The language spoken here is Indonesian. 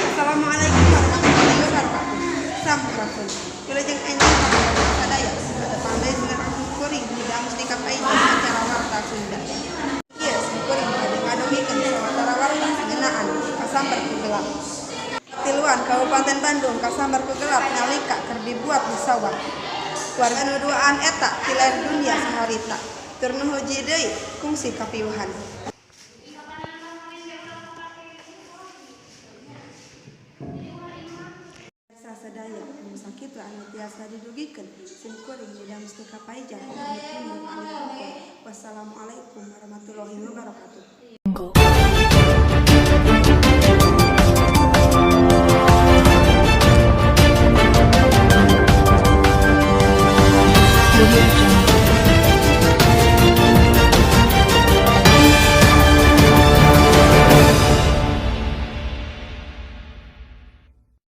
Assalamualaikum warahmatullahi wabarakatuh. Sampurasun. Wilujeng enjing kabupaten sadaya. Ada pandai dengan kuring tidak mesti kapai acara warta Sunda. Yes, kuring ada ngadongikeun sawatara warta ngeunaan kasambar ku gelap. Tiluan Kabupaten Bandung kasambar ku gelap nalika keur dibuat di sawah. Warga nu duaan eta ti lain dunia saharita. Tur nu hiji deui kungsi kapiuhan. Sadaya anu sakitu anu tiasa didugikeun sim kuring tidak mesti kapaijan anu kuning anu pungkur. Wassalamualaikum warahmatullahi wabarakatuh. Go.